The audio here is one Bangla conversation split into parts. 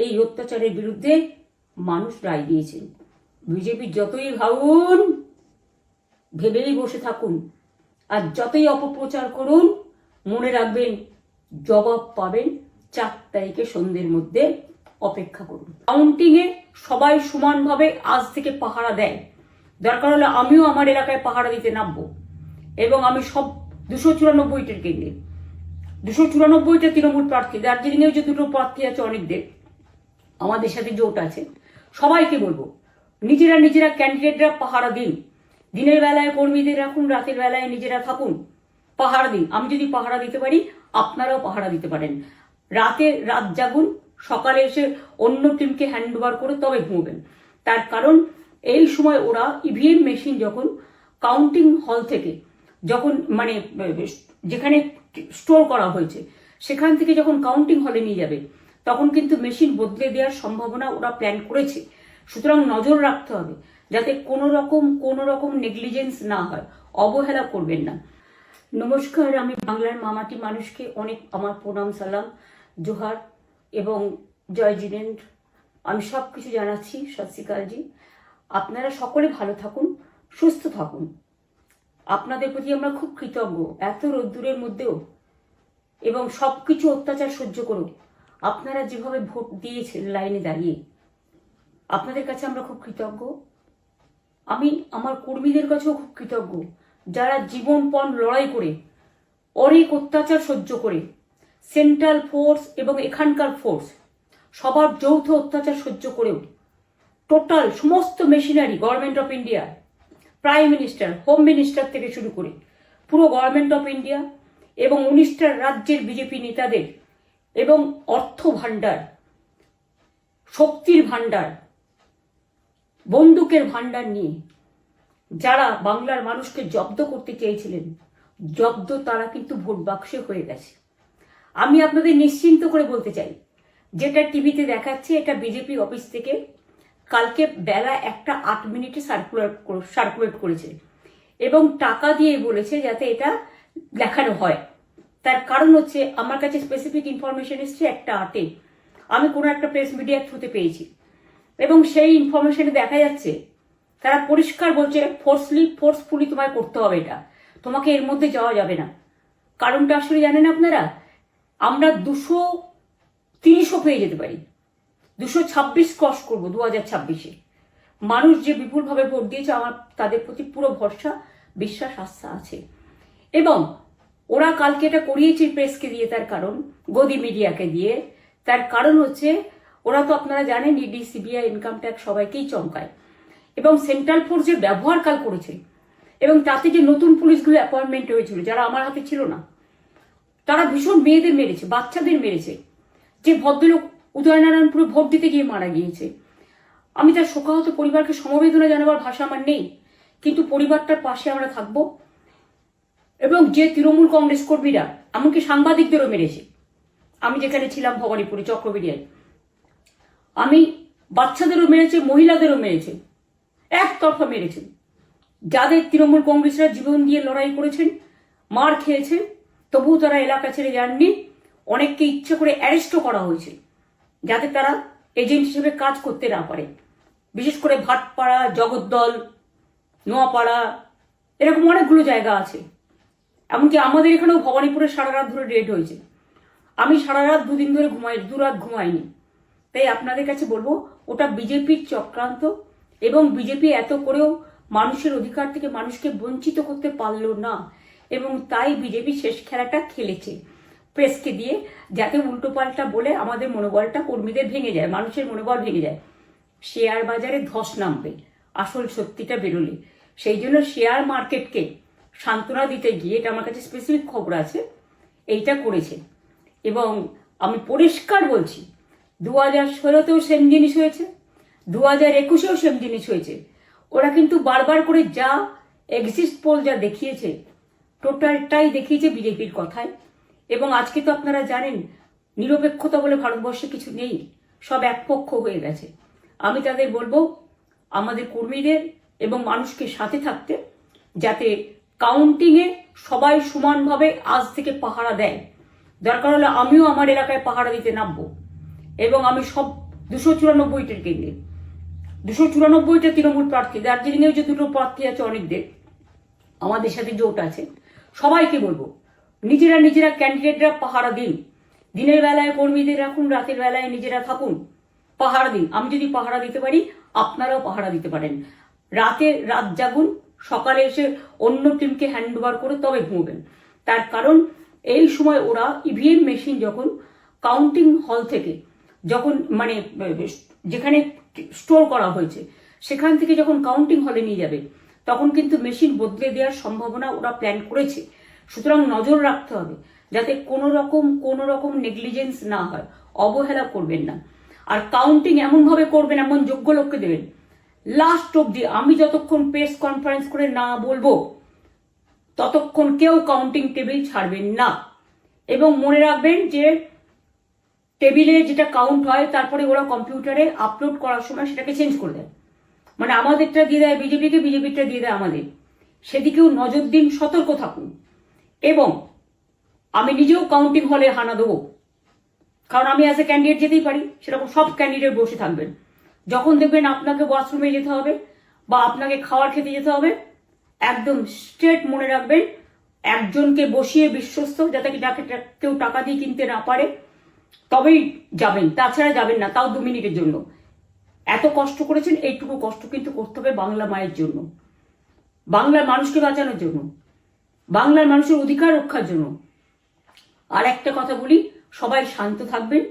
এই অত্যাচারের বিরুদ্ধে মানুষ রায় দিয়েছেন। বিজেপি যতই ভাবুন, ভেবেই বসে থাকুন, আর যতই অপপ্রচার করুন, মনে রাখবেন জবাব পাবেন 4 তারিখে সন্ধ্যের মধ্যে। অপেক্ষা করুন। কাউন্টিংয়ে সবাই সমানভাবে আজ থেকে পাহারা দেয়। দরকার হলে আমিও আমার এলাকায় পাহারা দিতে নামবো, এবং আমি সব 294টির কেন্দ্রে, 294টা তৃণমূল প্রার্থী, দার্জিলিংয়েও যে 2টো প্রার্থী আছে অনেকদের, আমাদের সাথে জোট আছে, সবাইকে বলবো নিজেরা ক্যান্ডিডেটরা পাহারা দিন। দিনের বেলায় কর্মীদের রাখুন, রাতের বেলায় নিজেরা থাকুন, পাহারা দিন। আমি যদি পাহারা দিতে পারি, আপনারাও পাহারা দিতে পারেন। রাত জাগুন, সকালে এসে অন্য টিমকে হ্যান্ড ওভার করে তবে ঘুমবেন। তার কারণ এই সময় ওরা ইভিএম মেশিন যখন কাউন্টিং হল থেকে, যখন মানে যেখানে স্টোর করা হয়েছে সেখান থেকে যখন কাউন্টিং হলে নিয়ে যাবে, তখন কিন্তু মেশিন বদলে দেওয়ার সম্ভাবনা ওরা প্ল্যান করেছে। সুতরাং নজর রাখতে হবে যাতে কোনো রকম নেগলিজেন্স না হয়। অবহেলা করবেন না। নমস্কার, আমি বাংলার মামাটি মানুষকে অনেক আমার প্রণাম, সালাম, জোহার এবং জয় জিনেন্দ্র। আমি সব কিছু জানাচ্ছি। সত শ্রী আকাল জি। আপনারা সকলে ভালো থাকুন, সুস্থ থাকুন। আপনাদের প্রতি আমরা খুব কৃতজ্ঞ। এত রোদ্দুরের মধ্যেও এবং সবকিছু অত্যাচার সহ্য করুন, আপনারা যেভাবে ভোট দিয়েছেন লাইনে দাঁড়িয়ে, আপনাদের কাছে আমরা খুব কৃতজ্ঞ। আমি আমার কর্মীদের কাছেও খুব কৃতজ্ঞ, যারা জীবনপণ লড়াই করে, অনেক অত্যাচার সহ্য করে, সেন্ট্রাল ফোর্স এবং এখানকার ফোর্স সবার যৌথ অত্যাচার সহ্য করেও টোটাল সমস্ত machinery government of India, prime minister, home minister থেকে শুরু করে পুরো গভর্নমেন্ট অফ ইন্ডিয়া এবং 19টা রাজ্যের বিজেপি নেতাদের এবং অর্থ ভাণ্ডার, শক্তির ভাণ্ডার, বন্দুকের ভাণ্ডার নিয়ে যারা বাংলার মানুষকে জব্দ করতে চেয়েছিলেন, জব্দ তারা কিন্তু ভোট বাক্সে হয়ে গেছে। আমি আপনাদের নিশ্চিন্ত করে বলতে চাই, যেটা টিভিতে দেখাচ্ছে এটা বিজেপি অফিস থেকে কালকে বেলা 1:08 সার্কুলেট করেছে এবং টাকা দিয়ে বলেছে যাতে এটা দেখানো হয়। তার কারণ হচ্ছে আমার কাছে স্পেসিফিক ইনফরমেশন এসছে 1:08 আমি কোনো একটা প্রেস মিডিয়ার থ্রুতে পেয়েছি, এবং সেই ইনফরমেশনে দেখা যাচ্ছে তারা পরিষ্কার বলছে ফোর্সফুলি তোমায় করতে হবে, এটা তোমাকে এর মধ্যে যাওয়া যাবে না। কারণটা আসলে জানেন আপনারা, আমরা 230ও পেয়ে যেতে পারি, 226 ক্রস করবো 2026-এ। মানুষ যে বিপুলভাবে ভোট দিয়েছে, আমার তাদের প্রতি পুরো ভরসা, বিশ্বাস, আস্থা আছে। এবং ওরা কালকে এটা করিয়েছে প্রেসকে দিয়ে, তার কারণ গদি মিডিয়াকে দিয়ে, তার কারণ হচ্ছে ওরা তো আপনারা জানেন ইডি, সিবিআই, ইনকাম ট্যাক্স সবাইকেই চমকায়, এবং সেন্ট্রাল ফোর্স যে ব্যবহার কাল করেছে, এবং তাতে যে নতুন পুলিশগুলো অ্যাপয়েন্টমেন্ট হয়েছিল যারা আমার হাতে ছিল না, তারা ভীষণ মেয়েদের মেরেছে, বাচ্চাদের মেরেছে। যে ভদ্রলোক উদয়নারায়ণপুরে ভোট দিতে গিয়ে মারা গিয়েছে, আমি তার শোকাহত পরিবারকে সমবেদনা জানাবার ভাষা আমার নেই, কিন্তু পরিবারটার পাশে আমরা থাকব। এবং যে তৃণমূল কংগ্রেস কর্মীরা এমনকি সাংবাদিকদেরও মেরেছে, আমি যেখানে ছিলাম ভবানীপুরে চক্রবেড়িয়ায়, আমি বাচ্চাদেরও মেরেছে, মহিলাদেরও মেরেছে, একতরফা মেরেছেন। যাদের তৃণমূল কংগ্রেসরা জীবন দিয়ে লড়াই করেছেন, মার খেয়েছেন, তবুও তারা এলাকা ছেড়ে যাননি। অনেককে ইচ্ছে করে অ্যারেস্টও করা হয়েছে যাতে তারা এজেন্ট হিসেবে কাজ করতে না পারে। বিশেষ করে ভাটপাড়া, জগদ্দল, নোয়াপাড়া, এরকম অনেকগুলো জায়গা আছে। এমনকি আমাদের এখানেও ভবানীপুরে সারা রাত ধরে রেড হয়েছে। আমি সারা রাত 2 দিন ধরে দুরাত ঘুমাইনি। তাই আপনাদের কাছে বলবো, ওটা বিজেপির চক্রান্ত, এবং বিজেপি এত করেও মানুষের অধিকার থেকে মানুষকে বঞ্চিত করতে পারলো না, এবং তাই বিজেপি শেষ খেলাটা খেলেছে প্রেসকে দিয়ে, যাতে উল্টোপাল্টা বলে আমাদের মনোবলটা, কর্মীদের ভেঙে যায়, মানুষের মনোবল ভেঙে যায়। শেয়ার বাজারে ধস নামবে আসল সত্যিটা বেরোলে। সেই জন্য শেয়ার মার্কেটকে সান্ত্বনা দিতে গিয়ে, এটা আমার কাছে স্পেসিফিক খবর আছে, এইটা করেছে। এবং আমি পরিষ্কার বলছি, 2016তেও সেম জিনিস হয়েছে, 2021এও সেম জিনিস হয়েছে। ওরা কিন্তু বারবার করে যা এক্সিট পোল যা দেখিয়েছে, টোটালটাই দেখিয়েছে বিজেপির কথায়। এবং আজকে তো আপনারা জানেন নিরপেক্ষতা বলে ভারতবর্ষে কিছু নেই, সব একপক্ষ হয়ে গেছে। আমি তাদের বলবো আমাদের কর্মীদের এবং মানুষকে সাথে থাকতে, যাতে কাউন্টিংয়ে সবাই সমানভাবে আজ থেকে পাহারা দেয়। দরকার হলে আমিও আমার এলাকায় পাহারা দিতে নামবো, এবং আমি সব 294টির কেন্দ্রে, 294টা তৃণমূল প্রার্থী, দার্জিলিংয়েও যে 2টো প্রার্থী আছে অনেকদের, আমাদের সাথে জোট আছে, সবাইকে বলবো নিজেরা ক্যান্ডিডেটরা পাহারা দিন। দিনের বেলায় কর্মীদের রাখুন, রাতের বেলায় নিজেরা থাকুন, পাহারা দিন। আমি যদি পাহারা দিতে পারি, আপনারাও পাহারা দিতে পারেন। রাত জাগুন, সকালে এসে অন্য টিমকে হ্যান্ড ওভার করে তবে ঘুমবেন। তার কারণ এই সময় ওরা ইভিএম মেশিন যখন কাউন্টিং হল থেকে, যখন মানে যেখানে স্টোর করা হয়েছে সেখান থেকে যখন কাউন্টিং হলে নিয়ে যাবে, তখন কিন্তু মেশিন বদলে দেওয়ার সম্ভাবনা ওরা প্ল্যান করেছে। সুতরাং নজর রাখতে হবে যাতে কোনো রকম নেগলিজেন্স না হয়, অবহেলা করবেন না। আর কাউন্টিং এমনভাবে করবেন, এমন যোগ্য লোককে দেবেন লাস্ট অব্দি। আমি যতক্ষণ প্রেস কনফারেন্স করে না বলবো ততক্ষণ কেউ কাউন্টিং টেবিল ছাড়বেন না। এবং মনে রাখবেন যে টেবিলে যেটা কাউন্ট হয় তারপরে ওরা কম্পিউটারে আপলোড করার সময় সেটাকে চেঞ্জ করে দেয়, মানে আমাদেরটা দিয়ে দেয় বিজেপিকে, বিজেপিটা দিয়ে দেয় আমাদের। সেদিকেও নজর দিন, সতর্ক থাকুন। এবং আমি নিজেও কাউন্টিং হলে হানা দেবো, কারণ আমি অ্যাজ এ ক্যান্ডিডেট যেতেই পারি, সেরকম সব ক্যান্ডিডেট বসে থাকবেন। যখন দেখবেন আপনাকে ওয়াশরুমে যেতে হবে বা আপনাকে খাবার খেতে যেতে হবে, একদম স্ট্রেট মনে রাখবেন একজনকে বসিয়ে বিশ্বস্ত, যাতে যাকে কেউ টাকা দিয়ে কিনতে না পারে, তবেই যাবেন, তাছাড়া যাবেন না, তাও 2 মিনিটের জন্য। এত কষ্ট করেছেন, এইটুকু কষ্ট কিন্তু করতে হবে বাংলা মায়ের জন্য, বাংলার মানুষকে বাঁচানোর জন্য, বাংলার মানুষের অধিকার রক্ষার জন্য। আর একটা কথা বলি, সবাই শান্ত থাকবেন,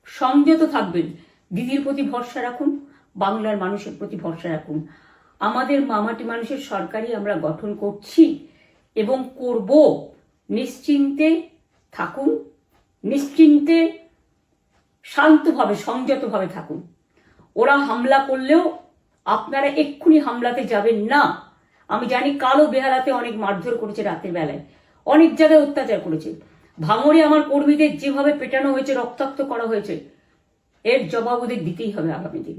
সংযত থাকবেন, দিদির প্রতি ভরসা রাখুন, বাংলার মানুষের প্রতি ভরসা রাখুন। আমাদের মামাটি মানুষের সরকারই আমরা গঠন করছি এবং করব। নিশ্চিন্তে থাকুন, নিশ্চিন্তে শান্তভাবে সংযতভাবে থাকুন। ওরা হামলা করলেও আপনারা এক্ষুনি হামলাতে যাবেন না। আমি জানি কালো বেহালাতে অনেক মারধর করেছে, রাতের বেলায় অনেক জায়গায় অত্যাচার করেছে। ভাঙড়ে আমার কর্মীদের যেভাবে পেটানো হয়েছে, রক্তাক্ত করা হয়েছে, এর জবাব ওদের দিতেই হবে আগামী দিন।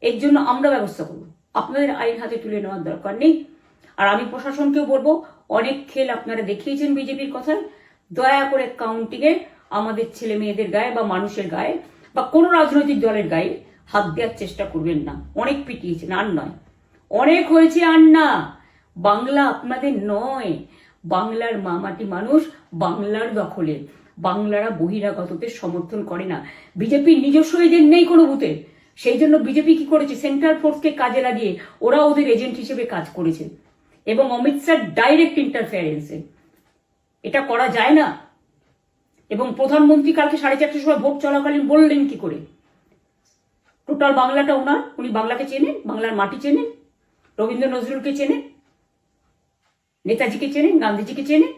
এর জন্য আমরা ব্যবস্থা করব, আপনাদের আইন হাতে তুলে নেওয়ার দরকার নেই। আর আমি প্রশাসনকেও বলবো, অনেক খেল আপনারা দেখিয়েছেন বিজেপির কথায়, দয়া করে কাউন্টিংয়ে আমাদের ছেলে মেয়েদের গায়ে বা মানুষের গায়ে বা কোনো রাজনৈতিক দলের গায়ে হাত দেওয়ার চেষ্টা করবেন না। অনেক পিটিয়েছেন, আর নয়, অনেক হয়েছে, আর না। বাংলা আপনাদের নয়, বাংলার মামাটি মানুষ বাংলার দখলে। বাংলারা বহিরাগতদের সমর্থন করে না, বিজেপির নিজস্ব এজেন্ট নেই কোনো বুথে। সেই জন্য বিজেপি কি করেছে, সেন্ট্রাল ফোর্সকে কাজে লাগিয়ে ওরা ওদের এজেন্ট হিসেবে কাজ করেছে, এবং অমিত শাহ ডাইরেক্ট ইন্টারফেয়ারেন্সে। এটা করা যায় না। এবং প্রধানমন্ত্রী কালকে 4:30টার সময় ভোট চলাকালীন বললেন কি করে, টোটাল বাংলাটা ওনার, উনি বাংলাকে চেনেন, বাংলার মাটি চেনেন, রবীন্দ্র নজরুলকে চেনেন, নেতাজিকে চেনেন, গান্ধীজিকে চেনেন,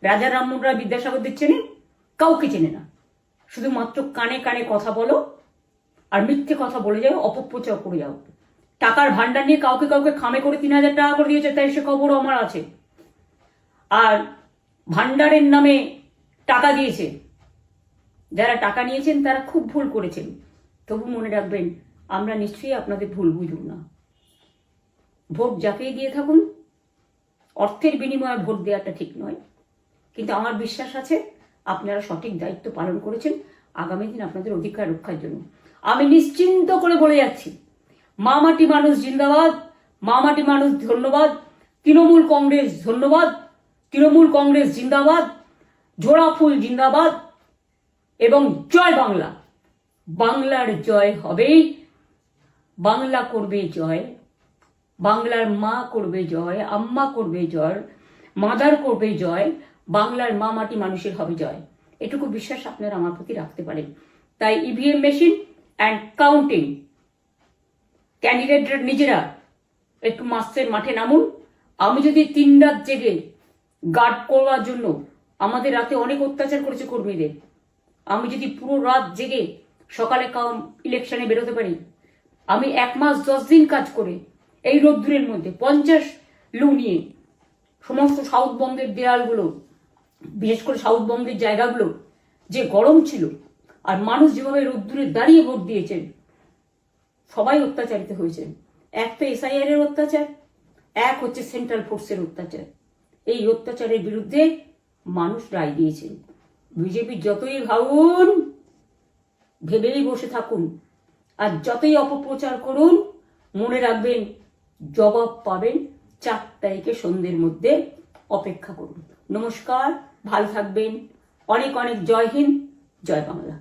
রাজা রামমোহন রায়, বিদ্যাসাগরদের চেনেন, কাউকে চেনে না। শুধুমাত্র কানে কানে কথা বলো আর মিথ্যে কথা বলে যাও, অপপ্রচার করে যাও। টাকার ভান্ডার নিয়ে কাউকে খামে করে 3,000 টাকা করে দিয়েছে, তাই সে খবরও আমার আছে। আর ভান্ডারের নামে টাকা দিয়েছে, যারা টাকা নিয়েছেন তারা খুব ভুল করেছেন। তবু মনে রাখবেন, আমরা নিশ্চয়ই আপনাদের ভুল বুঝব না। ভোট যাকেই দিয়ে থাকুন, অর্থের বিনিময়ে ভোট দেওয়াটা ঠিক নয়, কিন্তু আমার বিশ্বাস আছে আপনারা সঠিক দায়িত্ব পালন করেছেন আগামী দিন আপনাদের অধিকার রক্ষার জন্য। আমি নিশ্চিন্ত করে বলে যাচ্ছি, মামাটি মানুষ জিন্দাবাদ, মামাটি মানুষ ধন্যবাদ, তৃণমূল কংগ্রেস ধন্যবাদ, তৃণমূল কংগ্রেস জিন্দাবাদ, ঝোড়াফুল জিন্দাবাদ, এবং জয় বাংলা। বাংলার জয় হবেই, বাংলা করবে জয়, বাংলার মা করবে জয়, আম্মা করবে জয়, মাদার করবে জয়, বাংলার মা মাটি মানুষের হবে জয়। এটুকু বিশ্বাস আপনারা আমার প্রতি রাখতে পারেন। তাই ইভিএম মেশিন অ্যান্ড কাউন্টিং, ক্যান্ডিডেটরা নিজেরা একটু মাঠে নামুন। আমি যদি 3 রাত জেগে গার্ড করবার জন্য, আমাদের রাতে অনেক অত্যাচার করেছে কর্মীদের, আমি যদি পুরো রাত জেগে সকালে ইলেকশনে বেরোতে পারি, আমি 1 মাস 10 দিন কাজ করে এই রোদ্দুরের মধ্যে 50 লু নিয়ে সমস্ত সাউথবঙ্গের দেয়ালগুলো, বিশেষ করে সাউথবঙ্গের জায়গাগুলো যে গরম ছিল, আর মানুষ যেভাবে রোদ্দুরে দাঁড়িয়ে ভোট দিয়েছেন, সবাই অত্যাচারিত হয়েছেন। এক তো এসআইআর এর অত্যাচার, এক হচ্ছে সেন্ট্রাল ফোর্সের অত্যাচার। এই অত্যাচারের বিরুদ্ধে মানুষ রায় দিয়েছেন। বিজেপি যতই ভাবুন, ভেবেই বসে থাকুন, আর যতই অপপ্রচার করুন, মনে রাখবেন জবাব পাবেন 4 তারিখে সন্ধ্যের মধ্যে। অপেক্ষা করুন। নমস্কার, ভালো থাকবেন। অনেক অনেক জয় হিন্দ, জয় বাংলা।